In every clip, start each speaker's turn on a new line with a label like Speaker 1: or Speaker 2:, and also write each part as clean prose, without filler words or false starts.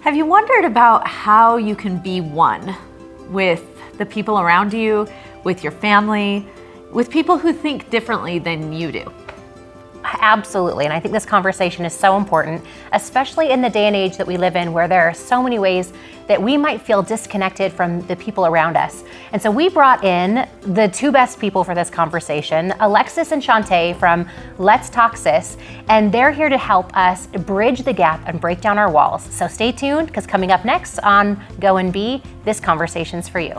Speaker 1: Have you wondered about how you can be one with the people around you, with your family, with people who think differently than you do?
Speaker 2: Absolutely, and I think this conversation is so important, especially in the day and age that we live in, where there are so many ways that we might feel disconnected from the people around us. And so we brought in the two best people for this conversation, Alexis and Chanté from Let's Talk Sis, and they're here to help us bridge the gap and break down our walls. So stay tuned, because coming up next on Go and Be, this conversation's for you.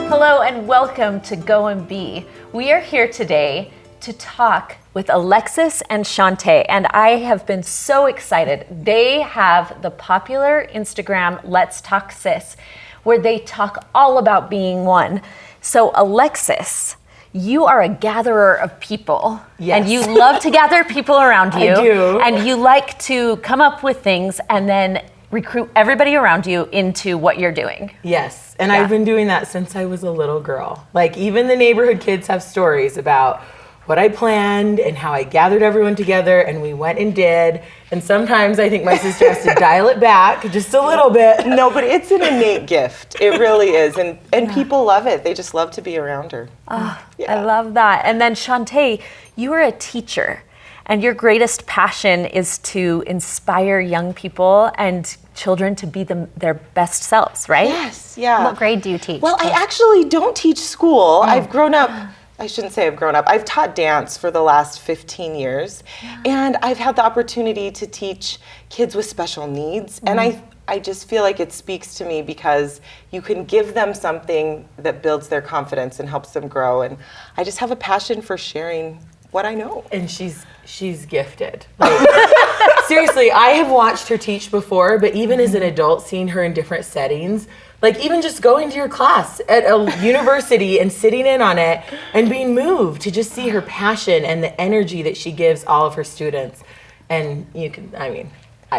Speaker 1: Hello and welcome to Go and Be. We are here today to talk with Alexis and Chanté, and I have been so excited. They have the popular Instagram Let's Talk Sis, where they talk all about being one. So Alexis, you are a gatherer of people.
Speaker 3: Yes.
Speaker 1: And you love to gather people around you.
Speaker 3: I do.
Speaker 1: And you like to come up with things and then recruit everybody around you into what you're doing.
Speaker 3: Yes, and I've been doing that since I was a little girl. Like, even the neighborhood kids have stories about what I planned and how I gathered everyone together and we went and did. And sometimes I think my sister has to dial it back just a little bit.
Speaker 4: No, but it's an innate gift. It really is. And people love it. They just love to be around her.
Speaker 1: Oh, yeah. I love that. And then Chanté, you are a teacher. And your greatest passion is to inspire young people and children to be their best selves, right?
Speaker 4: Yes, yeah.
Speaker 2: What grade do you teach?
Speaker 4: Well, I actually don't teach school. I've grown up, I shouldn't say I've grown up. I've taught dance for the last 15 years. And I've had the opportunity to teach kids with special needs. And I just feel like it speaks to me because you can give them something that builds their confidence and helps them grow. And I just have a passion for sharing what I know.
Speaker 3: And she's gifted. Like, seriously, I have watched her teach before, but even as an adult, seeing her in different settings, like even just going to your class at a university and sitting in on it and being moved to just see her passion and the energy that she gives all of her students. And I think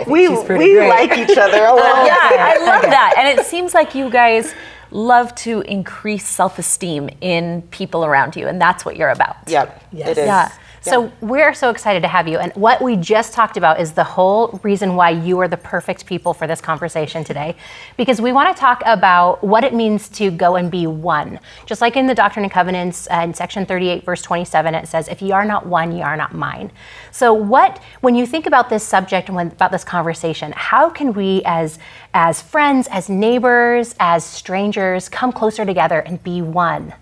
Speaker 3: she's pretty great.
Speaker 4: We like each other a lot.
Speaker 1: Yeah, I love that. And it seems like you guys love to increase self-esteem in people around you, and that's what you're about.
Speaker 4: Yep,
Speaker 3: Yes.
Speaker 4: it is.
Speaker 2: Yeah. So we're so excited to have you. And what we just talked about is the whole reason why you are the perfect people for this conversation today. Because we want to talk about what it means to go and be one. Just like in the Doctrine and Covenants in section 38, verse 27, it says, if ye are not one, ye are not mine. So when you think about this subject and about this conversation, how can we as friends, as neighbors, as strangers, come closer together and be one?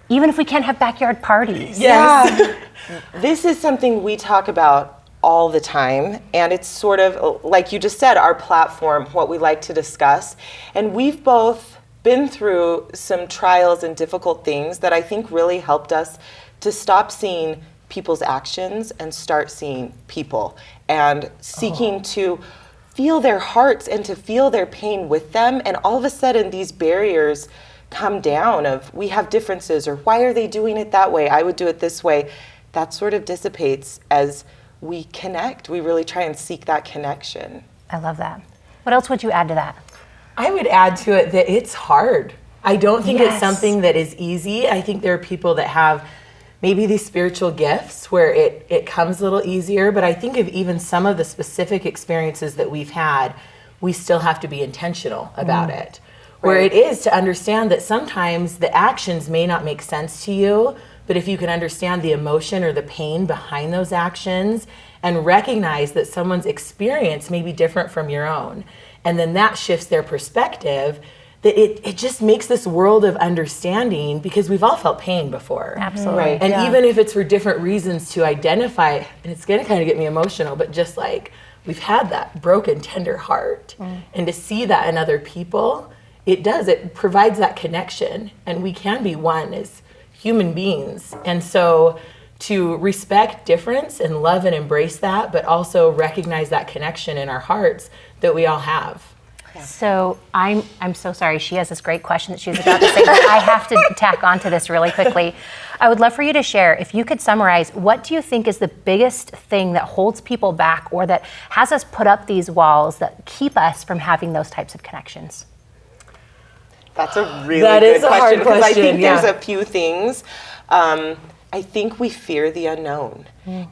Speaker 2: Even if we can't have backyard parties.
Speaker 3: Yes.
Speaker 4: Yeah. This is something we talk about all the time, and it's sort of, like you just said, our platform, what we like to discuss. And we've both been through some trials and difficult things that I think really helped us to stop seeing people's actions and start seeing people and seeking to feel their hearts and to feel their pain with them. And all of a sudden, these barriers come down of, we have differences, or why are they doing it that way? I would do it this way. That sort of dissipates as we connect. We really try and seek that connection.
Speaker 2: I love that. What else would you add to that?
Speaker 3: I would add to it that it's hard. I don't think
Speaker 2: Yes.
Speaker 3: it's something that is easy. I think there are people that have maybe these spiritual gifts where it comes a little easier, but I think of even some of the specific experiences that we've had, we still have to be intentional about it. Where it is to understand that sometimes the actions may not make sense to you, but if you can understand the emotion or the pain behind those actions and recognize that someone's experience may be different from your own, and then that shifts their perspective, that it just makes this world of understanding, because we've all felt pain before.
Speaker 2: Absolutely.
Speaker 4: Right.
Speaker 3: And even if it's for different reasons, to identify, and it's gonna kind of get me emotional, but just like we've had that broken, tender heart, and to see that in other people, it provides that connection, and we can be one as human beings. And so to respect difference and love and embrace that, but also recognize that connection in our hearts that we all have.
Speaker 2: So I'm so sorry. She has this great question that she's about to say, but I have to tack onto this really quickly. I would love for you to share, if you could summarize, what do you think is the biggest thing that holds people back, or that has us put up these walls that keep us from having those types of connections?
Speaker 4: That's a really
Speaker 3: That
Speaker 4: good
Speaker 3: is a
Speaker 4: question,
Speaker 3: hard
Speaker 4: because I
Speaker 3: question,
Speaker 4: think
Speaker 3: yeah.
Speaker 4: there's a few things. I think we fear the unknown.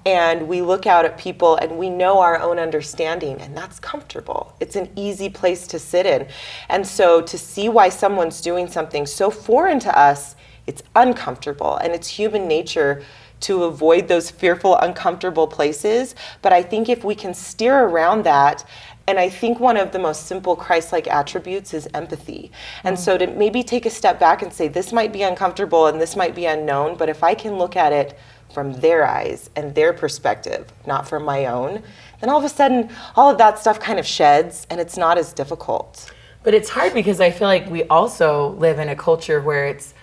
Speaker 4: And we look out at people and we know our own understanding, and that's comfortable. It's an easy place to sit in. And so to see why someone's doing something so foreign to us, it's uncomfortable, and it's human nature to avoid those fearful, uncomfortable places. But I think if we can steer around that, and I think one of the most simple Christ-like attributes is empathy. And so to maybe take a step back and say, this might be uncomfortable and this might be unknown, but if I can look at it from their eyes and their perspective, not from my own, then all of a sudden, all of that stuff kind of sheds and it's not as difficult.
Speaker 3: But it's hard because I feel like we also live in a culture where it's,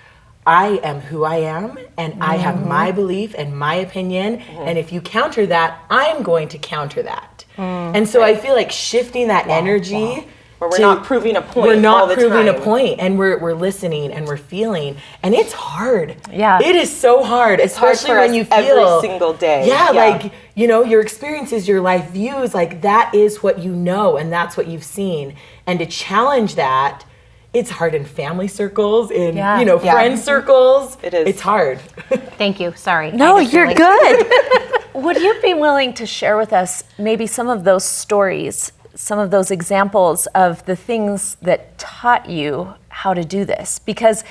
Speaker 3: I am who I am, and I have my belief and my opinion, and if you counter that, I'm going to counter that. And so I feel like shifting that energy,
Speaker 4: where we're not proving a point.
Speaker 3: we're not
Speaker 4: all the
Speaker 3: proving
Speaker 4: time.
Speaker 3: a point, and we're listening and we're feeling, and it's hard.
Speaker 2: Yeah.
Speaker 3: It is so hard, especially
Speaker 4: for
Speaker 3: when
Speaker 4: us
Speaker 3: you feel
Speaker 4: every single day.
Speaker 3: Yeah,
Speaker 4: Yeah.
Speaker 3: like, you know, your experiences, your life views, like that is what you know, and that's what you've seen, and to challenge that. It's hard in family circles, in friend circles.
Speaker 4: It is.
Speaker 3: It's hard.
Speaker 2: Thank you. Sorry.
Speaker 1: No,
Speaker 2: I just
Speaker 1: you're
Speaker 2: really-
Speaker 1: good. Would you be willing to share with us maybe some of those stories, some of those examples of the things that taught you how to do this? Because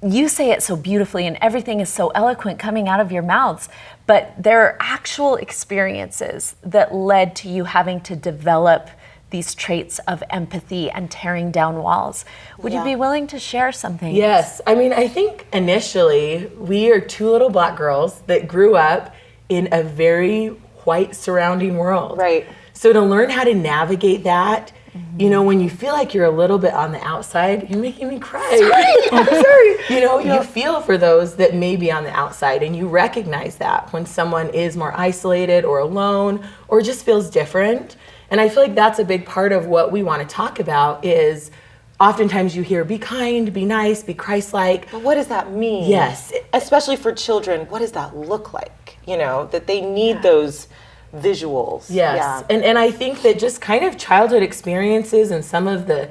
Speaker 1: you say it so beautifully and everything is so eloquent coming out of your mouths, but there are actual experiences that led to you having to develop these traits of empathy and tearing down walls. Would you be willing to share something?
Speaker 3: Yes. I mean, I think initially we are two little black girls that grew up in a very white surrounding world.
Speaker 4: Right.
Speaker 3: So to learn how to navigate that, you know, when you feel like you're a little bit on the outside, you're making me cry. I'm sorry. You know, you feel for those that may be on the outside, and you recognize that when someone is more isolated or alone or just feels different. And I feel like that's a big part of what we want to talk about is oftentimes you hear, be kind, be nice, be Christ-like.
Speaker 4: But what does that mean?
Speaker 3: Yes.
Speaker 4: Especially for children, what does that look like? You know, that they need those visuals.
Speaker 3: Yes.
Speaker 4: Yeah.
Speaker 3: And I think that just kind of childhood experiences and some of the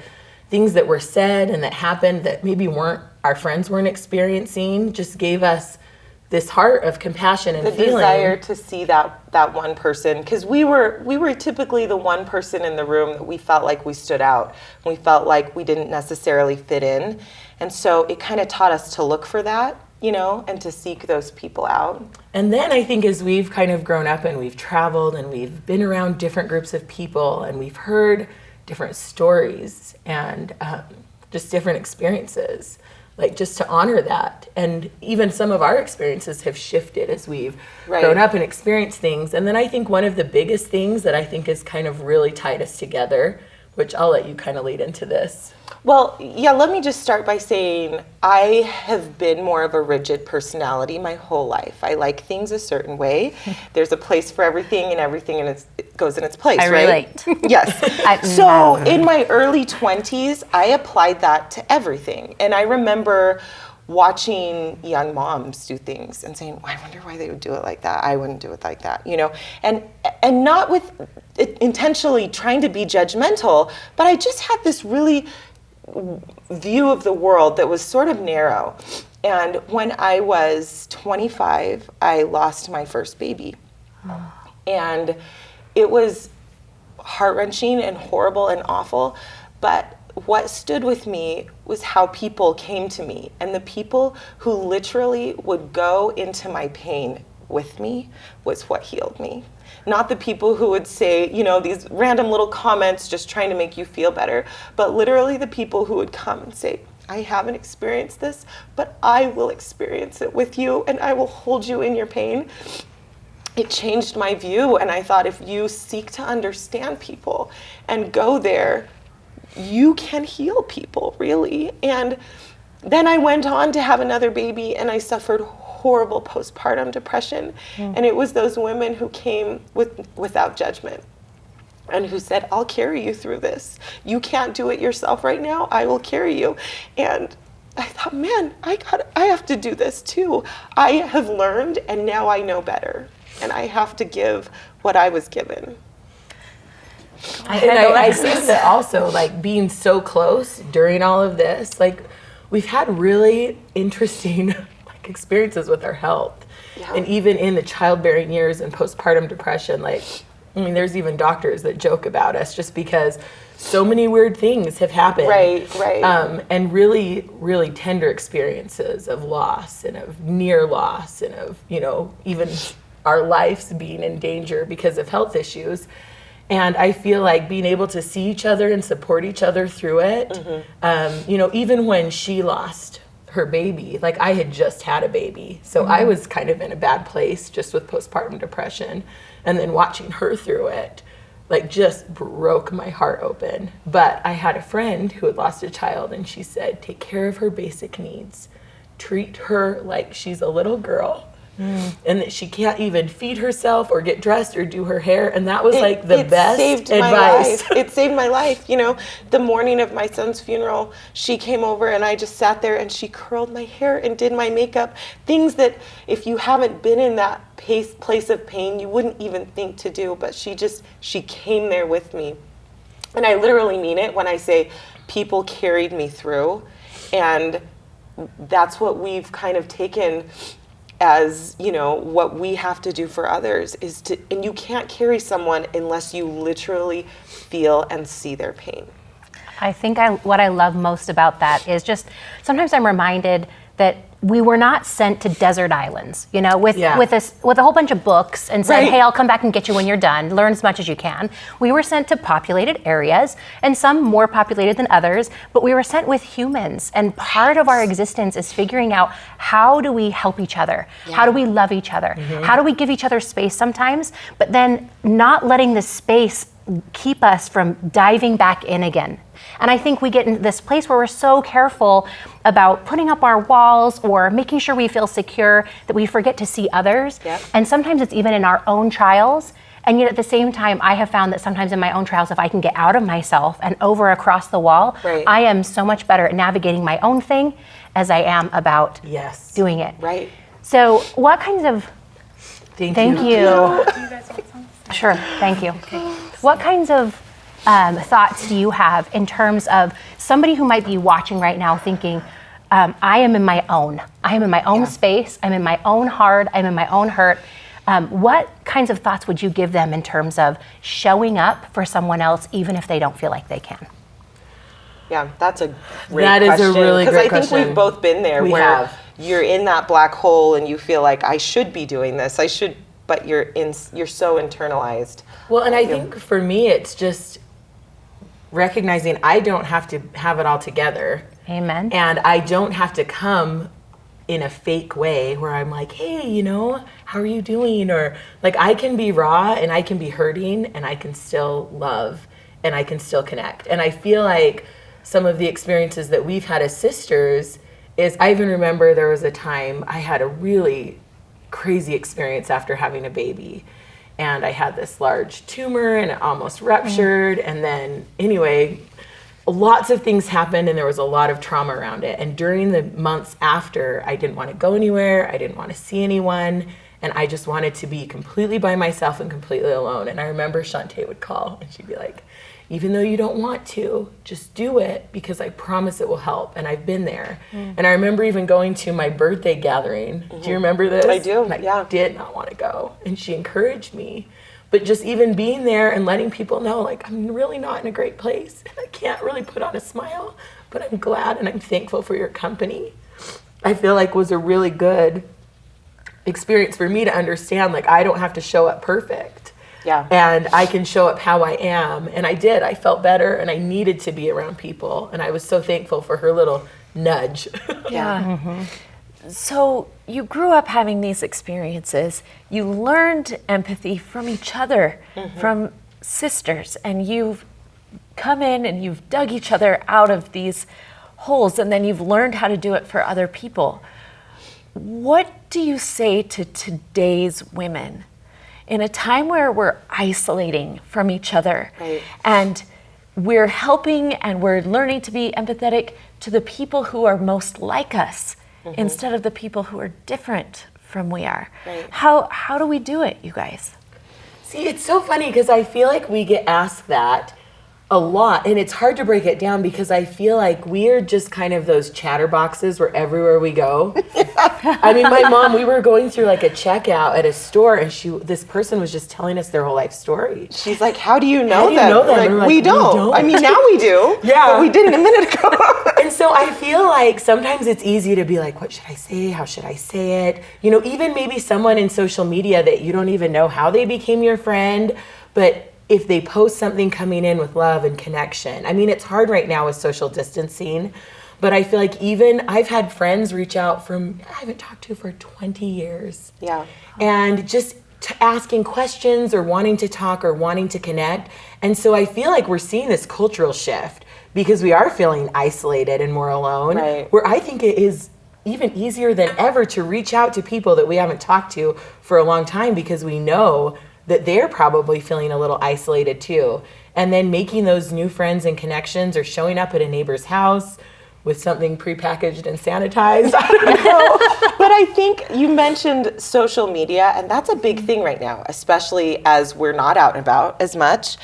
Speaker 3: things that were said and that happened that maybe our friends weren't experiencing just gave us this heart of compassion and
Speaker 4: The
Speaker 3: feeling.
Speaker 4: desire to see that one person, because we were typically the one person in the room that we felt like we stood out. We felt like we didn't necessarily fit in, and so it kind of taught us to look for that, you know, and to seek those people out.
Speaker 3: And then I think as we've kind of grown up and we've traveled and we've been around different groups of people and we've heard different stories and just different experiences, like just to honor that. And even some of our experiences have shifted as we've grown up and experienced things. And then I think one of the biggest things that I think has kind of really tied us together, which I'll let you kind of lead into this.
Speaker 4: Well, yeah, let me just start by saying I have been more of a rigid personality my whole life. I like things a certain way. There's a place for everything, and everything it goes in its place,
Speaker 2: I
Speaker 4: right?
Speaker 2: relate.
Speaker 4: Yes. So in my early 20s, I applied that to everything. And I remember watching young moms do things and saying, I wonder why they would do it like that. I wouldn't do it like that, you know? And not with intentionally trying to be judgmental, but I just had this really view of the world that was sort of narrow. And when I was 25, I lost my first baby. And it was heart-wrenching and horrible and awful, but what stood with me was how people came to me, and the people who literally would go into my pain with me was what healed me. Not the people who would say, you know, these random little comments just trying to make you feel better, but literally the people who would come and say, I haven't experienced this, but I will experience it with you, and I will hold you in your pain. It changed my view, and I thought if you seek to understand people and go there, you can heal people, really. And then I went on to have another baby, and I suffered horrible postpartum depression. And it was those women who came without judgment and who said, I'll carry you through this. You can't do it yourself right now. I will carry you. And I thought, man, I have to do this too. I have learned, and now I know better. And I have to give what I was given.
Speaker 3: I think that also, like, being so close during all of this, like, we've had really interesting, like, experiences with our health. And even in the childbearing years and postpartum depression, like, I mean, there's even doctors that joke about us just because so many weird things have happened.
Speaker 4: Right.
Speaker 3: And really, really tender experiences of loss and of near loss and of, you know, even our lives being in danger because of health issues. And I feel like being able to see each other and support each other through it, you know, even when she lost her baby, like I had just had a baby. So I was kind of in a bad place just with postpartum depression. And then watching her through it, like just broke my heart open. But I had a friend who had lost a child and she said, take care of her basic needs. Treat her like she's a little girl. And that she can't even feed herself or get dressed or do her hair. And that was like the best
Speaker 4: saved
Speaker 3: advice.
Speaker 4: My life. It saved my life. You know, the morning of my son's funeral, she came over and I just sat there and she curled my hair and did my makeup. Things that if you haven't been in that place of pain, you wouldn't even think to do. But she came there with me. And I literally mean it when I say people carried me through. And that's what we've kind of taken as, you know, what we have to do for others is to, and you can't carry someone unless you literally feel and see their pain.
Speaker 2: I think what I love most about that is just sometimes I'm reminded that we were not sent to desert islands, you know, with a whole bunch of books and said, hey, I'll come back and get you when you're done. Learn as much as you can. We were sent to populated areas, and some more populated than others, but we were sent with humans. And part of our existence is figuring out how do we help each other? How do we love each other? How do we give each other space sometimes, but then not letting the space keep us from diving back in again. And I think we get in this place where we're so careful about putting up our walls or making sure we feel secure that we forget to see others. And sometimes it's even in our own trials. And yet at the same time, I have found that sometimes in my own trials, if I can get out of myself and over across the wall, I am so much better at navigating my own thing as I am about doing it. So what kinds of... Thank you. Do you guys want some? Sure, thank you. What kinds of thoughts do you have in terms of somebody who might be watching right now thinking, I am in my own space, I'm in my own heart, I'm in my own hurt. What kinds of thoughts would you give them in terms of showing up for someone else even if they don't feel like they can?
Speaker 4: Yeah, that's a great question.
Speaker 3: That is a really great question.
Speaker 4: Because I think we've both been there where you're in that black hole and you feel like I should be doing this, but you're so internalized.
Speaker 3: Well, and I think for me, it's just recognizing I don't have to have it all together.
Speaker 2: Amen.
Speaker 3: And I don't have to come in a fake way where I'm like, hey, you know, how are you doing? Or like I can be raw and I can be hurting and I can still love and I can still connect. And I feel like some of the experiences that we've had as sisters is, I even remember there was a time I had a really crazy experience after having a baby. And I had this large tumor and it almost ruptured. And then anyway, lots of things happened and there was a lot of trauma around it. And during the months after, I didn't want to go anywhere. I didn't want to see anyone. And I just wanted to be completely by myself and completely alone. And I remember Chanté would call and she'd be like, even though you don't want to, just do it because I promise it will help. And I've been there. And I remember even going to my birthday gathering. Do you remember this?
Speaker 4: I do,
Speaker 3: and I did not want to go. And she encouraged me. But just even being there and letting people know, like, I'm really not in a great place. And I can't really put on a smile, but I'm glad and I'm thankful for your company. I feel like was a really good experience for me to understand, like, I don't have to show up perfect. And I can show up how I am. And I did. I felt better and I needed to be around people. And I was so thankful for her little nudge.
Speaker 1: So you grew up having these experiences. You learned empathy from each other, from sisters. And you've come in and you've dug each other out of these holes. And then you've learned how to do it for other people. What do you say to today's women? In a time where we're isolating from each other and we're helping and we're learning to be empathetic to the people who are most like us instead of the people who are different from we are. How do we do it, you guys?
Speaker 3: See, it's so funny because I feel like we get asked that A lot, and it's hard to break it down because I feel like we are just kind of those chatterboxes where everywhere we go. I mean, my mom, we were going through like a checkout at a store, and this person was just telling us their whole life story.
Speaker 4: She's like, "How do you know
Speaker 3: How do you
Speaker 4: that?"
Speaker 3: know that?
Speaker 4: Like,
Speaker 3: And we're like,
Speaker 4: we don't. I mean, now we do.
Speaker 3: Yeah.
Speaker 4: But we didn't a minute ago.
Speaker 3: And so I feel like sometimes it's easy to be like, what should I say? How should I say it? You know, even maybe someone in social media that you don't even know how they became your friend, but if they post something coming in with love and connection. I mean, it's hard right now with social distancing, but I feel like even I've had friends reach out from I haven't talked to for 20 years.
Speaker 4: Yeah.
Speaker 3: And just asking questions or wanting to talk or wanting to connect. And so I feel like we're seeing this cultural shift because we are feeling isolated and more alone,
Speaker 4: Right.
Speaker 3: where I think it is even easier than ever to reach out to people that we haven't talked to for a long time because we know that they're probably feeling a little isolated too. And then making those new friends and connections or showing up at a neighbor's house with something prepackaged and sanitized. I don't know.
Speaker 4: But I think you mentioned social media, and that's a big thing right now, especially as we're not out and about as much.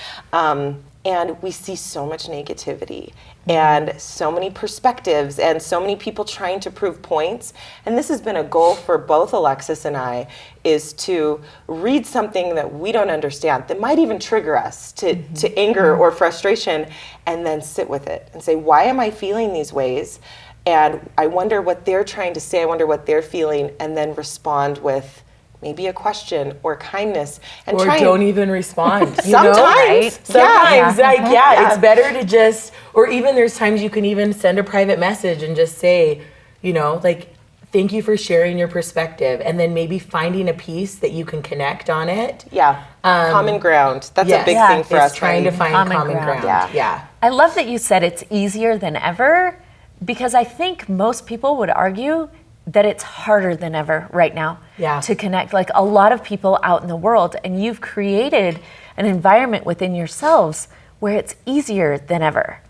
Speaker 4: And we see so much negativity and so many perspectives and so many people trying to prove points. And this has been a goal for both Alexis and I, is to read something that we don't understand, that might even trigger us to anger or frustration, and then sit with it and say, why am I feeling these ways? And I wonder what they're trying to say, I wonder what they're feeling, and then respond with maybe a question or kindness, and
Speaker 3: Or don't even respond. You
Speaker 4: Sometimes,
Speaker 3: know? Right?
Speaker 4: yeah.
Speaker 3: Sometimes, it's better to just, or even there's times you can even send a private message and just say, you know, like, thank you for sharing your perspective, and then maybe finding a piece that you can connect on it.
Speaker 4: Yeah, common ground. That's
Speaker 3: Yes.
Speaker 4: a big
Speaker 3: Yeah.
Speaker 4: thing for
Speaker 3: It's
Speaker 4: us.
Speaker 3: trying to find common ground.
Speaker 4: Yeah.
Speaker 1: I love that you said it's easier than ever, because I think most people would argue that it's harder than ever right now to connect. Like a lot of people out in the world, and you've created an environment within yourselves where it's easier than ever.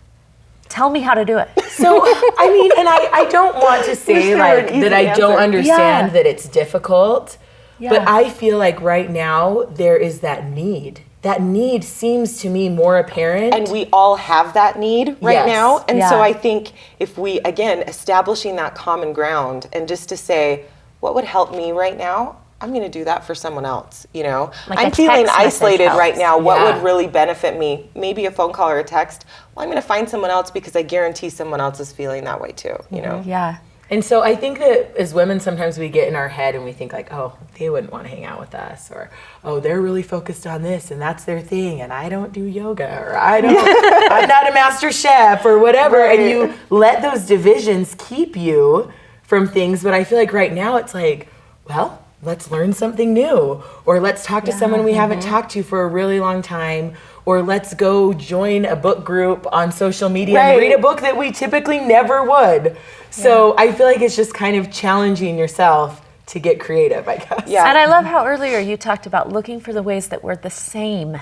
Speaker 1: Tell me how to do it.
Speaker 3: So, I mean, and I don't want to say like that I don't understand that it's difficult, but I feel like right now there is that need. That need seems to me more apparent.
Speaker 4: And we all have that need right
Speaker 3: Yes.
Speaker 4: now. And so I think if we, again, establishing that common ground and just to say, what would help me right now? I'm going to do that for someone else, you know?
Speaker 2: Like
Speaker 4: I'm
Speaker 2: a
Speaker 4: feeling
Speaker 2: text message
Speaker 4: isolated right
Speaker 2: helps.
Speaker 4: now. What would really benefit me? Maybe a phone call or a text. Well, I'm going to find someone else because I guarantee someone else is feeling that way too, you know?
Speaker 1: Yeah.
Speaker 3: And so I think that as women, sometimes we get in our head and we think like, oh, they wouldn't want to hang out with us, or, oh, they're really focused on this and that's their thing, and I don't do yoga, or I'm not a master chef, or whatever.
Speaker 4: Right.
Speaker 3: And you let those divisions keep you from things. But I feel like right now it's like, well, let's learn something new, or let's talk to someone we haven't talked to for a really long time, or let's go join a book group on social media and read a book that we typically never would. So I feel like it's just kind of challenging yourself to get creative, I guess.
Speaker 4: Yeah.
Speaker 1: And I love how earlier you talked about looking for the ways that we're the same,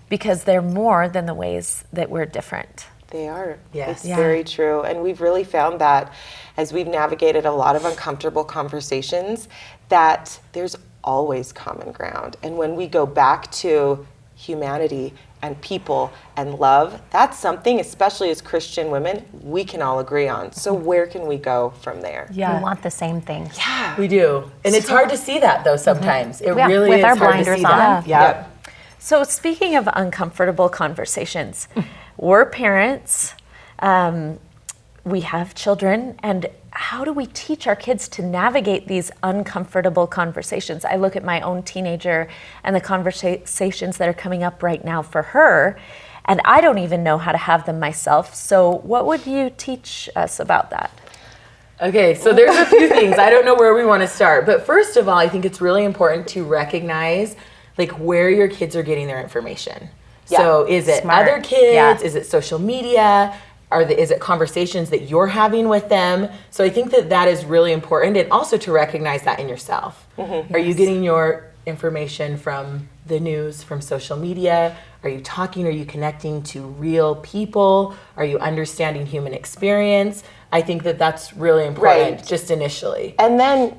Speaker 1: because they're more than the ways that we're different.
Speaker 4: They are.
Speaker 3: Yes.
Speaker 4: It's very true. And we've really found that as we've navigated a lot of uncomfortable conversations, that there's always common ground. And when we go back to humanity and people and love, that's something, especially as Christian women, we can all agree on. So where can we go from there?
Speaker 2: We want the same things.
Speaker 4: Yeah.
Speaker 3: We do. And it's hard to see that though sometimes. It really
Speaker 2: with
Speaker 3: is
Speaker 2: our
Speaker 3: hard to
Speaker 2: blinders
Speaker 3: see
Speaker 2: on.
Speaker 3: that. Yeah.
Speaker 1: So speaking of uncomfortable conversations, we're parents, we have children, and how do we teach our kids to navigate these uncomfortable conversations? I look at my own teenager and the conversations that are coming up right now for her, and I don't even know how to have them myself. So what would you teach us about that?
Speaker 3: Okay, so there's a few things. I don't know where we want to start. But first of all, I think it's really important to recognize like where your kids are getting their information. So is it other kids? Is it social media? Is it conversations that you're having with them? So I think that is really important, and also to recognize that in yourself. Are you getting your information from the news, from social media? Are you talking? Are you connecting to real people? Are you understanding human experience? I think that that's really important, just initially.
Speaker 4: And then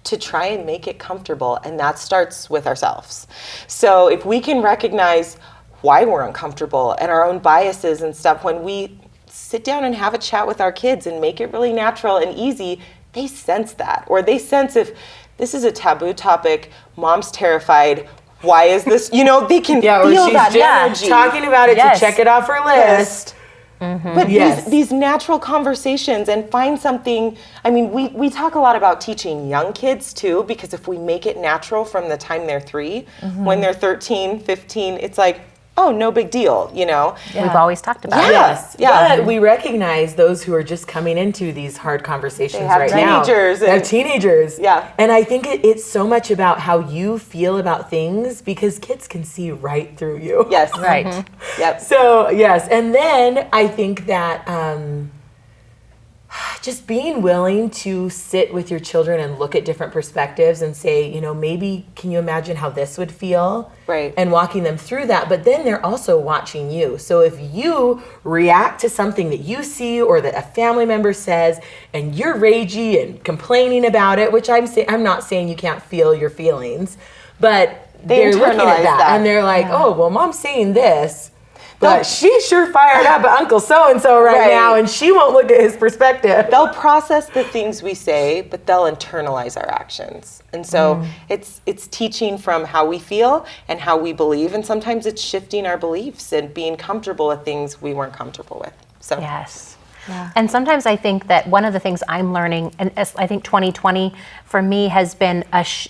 Speaker 4: to try and make it comfortable, and that starts with ourselves. So if we can recognize why we're uncomfortable and our own biases and stuff. When we sit down and have a chat with our kids and make it really natural and easy, they sense that. Or they sense if this is a taboo topic, mom's terrified, why is this, they can feel that energy.
Speaker 3: Talking about it to check it off her list.
Speaker 4: But these natural conversations, and find something. I mean, we talk a lot about teaching young kids too, because if we make it natural from the time they're 3, when they're 13, 15, it's like, oh, no big deal,
Speaker 2: We've always talked about it.
Speaker 3: Yes, but we recognize those who are just coming into these hard conversations right now.
Speaker 4: They have
Speaker 3: teenagers.
Speaker 4: Yeah.
Speaker 3: And I think it's so much about how you feel about things, because kids can see right through you.
Speaker 4: Yes.
Speaker 2: Right.
Speaker 4: Yep.
Speaker 3: So, yes. And then I think that just being willing to sit with your children and look at different perspectives and say, maybe can you imagine how this would feel?
Speaker 4: Right.
Speaker 3: And walking them through that. But then they're also watching you. So if you react to something that you see or that a family member says and you're ragey and complaining about it, which I'm not saying you can't feel your feelings, but they're looking at that and they're like, oh, well, mom's saying this. But she's sure fired up at Uncle So-and-so right now, and she won't look at his perspective.
Speaker 4: They'll process the things we say, but they'll internalize our actions. And so it's teaching from how we feel and how we believe, and sometimes it's shifting our beliefs and being comfortable with things we weren't comfortable with. So
Speaker 2: Yes. Yeah. And sometimes I think that one of the things I'm learning, and I think 2020 for me has been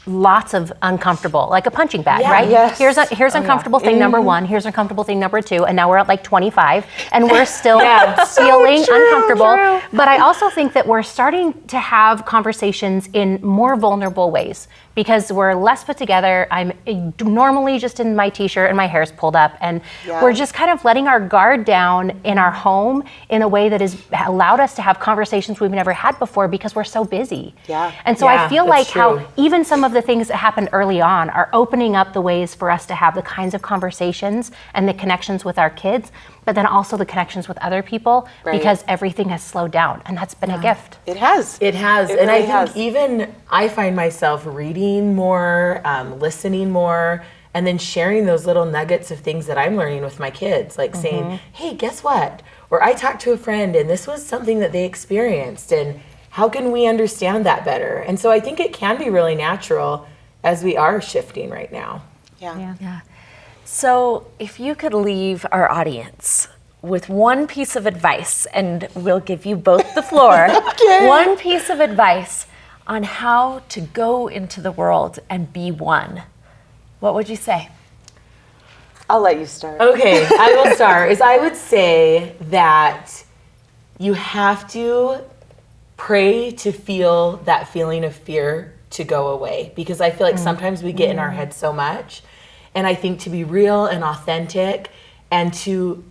Speaker 2: lots of uncomfortable, like a punching bag, right?
Speaker 4: Yes.
Speaker 2: Here's uncomfortable thing number 1, here's uncomfortable thing number 2, and now we're at like 25, and we're still feeling uncomfortable. But I also think that we're starting to have conversations in more vulnerable ways, because we're less put together. I'm normally just in my t-shirt and my hair's pulled up, and we're just kind of letting our guard down in our home in a way that has allowed us to have conversations we've never had before, because we're so busy.
Speaker 4: Yeah.
Speaker 2: And so I feel like how even some of the things that happened early on are opening up the ways for us to have the kinds of conversations and the connections with our kids, but then also the connections with other people, because everything has slowed down, and that's been a gift.
Speaker 4: It has.
Speaker 3: It has.
Speaker 4: It
Speaker 3: and
Speaker 4: really
Speaker 3: I think even I find myself reading more, listening more, and then sharing those little nuggets of things that I'm learning with my kids, like saying, hey, guess what? Or I talked to a friend and this was something that they experienced, and how can we understand that better? And so I think it can be really natural as we are shifting right now.
Speaker 1: Yeah. So if you could leave our audience with one piece of advice, and we'll give you both the floor, one piece of advice on how to go into the world and be one, what would you say?
Speaker 4: I'll let you start.
Speaker 3: Okay, I will start. I would say that you have to pray to feel that feeling of fear to go away, because I feel like sometimes we get in our head so much, and I think to be real and authentic and to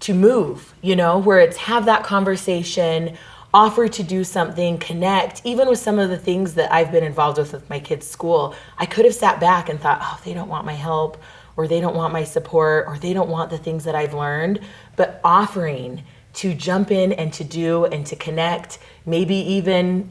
Speaker 3: move, where it's have that conversation, offer to do something, connect. Even with some of the things that I've been involved with my kids' school, I could have sat back and thought, oh, they don't want my help, or they don't want my support, or they don't want the things that I've learned. But offering to jump in and to do and to connect, maybe even,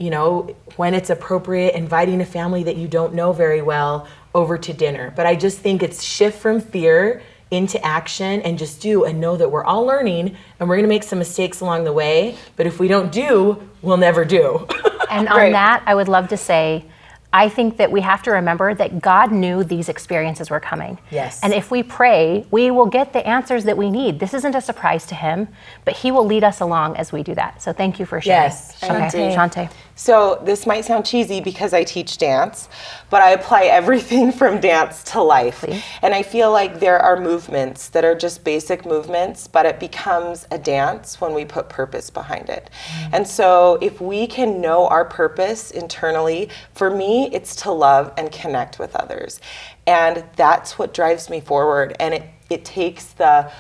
Speaker 3: when it's appropriate, inviting a family that you don't know very well over to dinner. But I just think it's shift from fear into action and just do, and know that we're all learning and we're going to make some mistakes along the way. But if we don't do, we'll never do.
Speaker 2: And on that, I would love to say, I think that we have to remember that God knew these experiences were coming.
Speaker 3: Yes.
Speaker 2: And if we pray, we will get the answers that we need. This isn't a surprise to him, but he will lead us along as we do that. So thank you for sharing.
Speaker 3: Yes.
Speaker 2: Okay. Chanté.
Speaker 4: So this might sound cheesy because I teach dance, but I apply everything from dance to life.
Speaker 2: Please.
Speaker 4: And I feel like there are movements that are just basic movements, but it becomes a dance when we put purpose behind it. And so if we can know our purpose internally, for me, it's to love and connect with others. And that's what drives me forward. And it takes the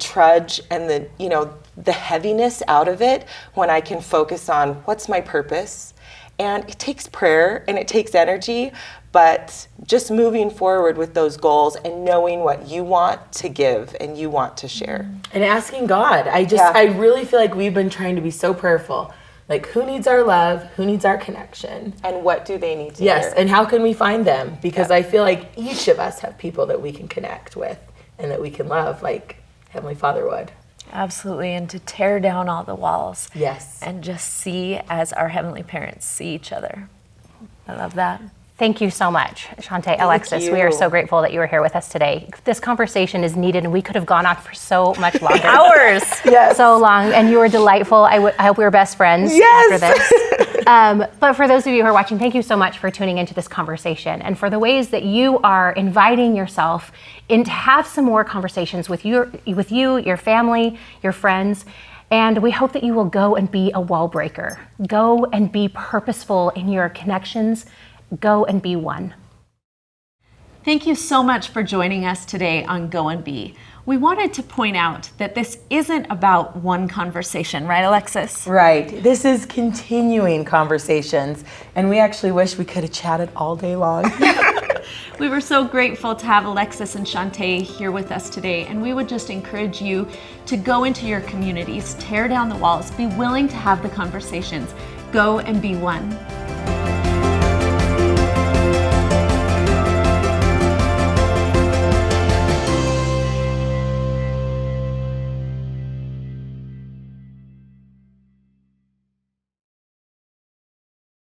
Speaker 4: trudge and the heaviness out of it when I can focus on what's my purpose. And it takes prayer and it takes energy, but just moving forward with those goals and knowing what you want to give and you want to share.
Speaker 3: And asking God. I really feel like we've been trying to be so prayerful. Like, who needs our love? Who needs our connection?
Speaker 4: And what do they need to
Speaker 3: Yes,
Speaker 4: hear?
Speaker 3: and how can we find them? Because I feel like each of us have people that we can connect with and that we can love like Heavenly Father would.
Speaker 1: Absolutely, and to tear down all the walls.
Speaker 3: Yes.
Speaker 1: And just see as our heavenly parents see each other. I love that.
Speaker 2: Thank you so much, Chanté, Alexis. We are so grateful that you were here with us today. This conversation is needed, and we could have gone on for so much longer.
Speaker 1: Hours.
Speaker 3: Yes.
Speaker 2: So long, and you were delightful. I hope we were best friends after this. But for those of you who are watching, thank you so much for tuning into this conversation, and for the ways that you are inviting yourself in to have some more conversations with you, your family, your friends. And we hope that you will go and be a wall breaker. Go and be purposeful in your connections. Go and be one.
Speaker 1: Thank you so much for joining us today on Go and Be. We wanted to point out that this isn't about one conversation, right, Alexis?
Speaker 3: Right. This is continuing conversations, and we actually wish we could have chatted all day long.
Speaker 1: We were so grateful to have Alexis and Chanté here with us today, and we would just encourage you to go into your communities, tear down the walls, be willing to have the conversations, go and be one.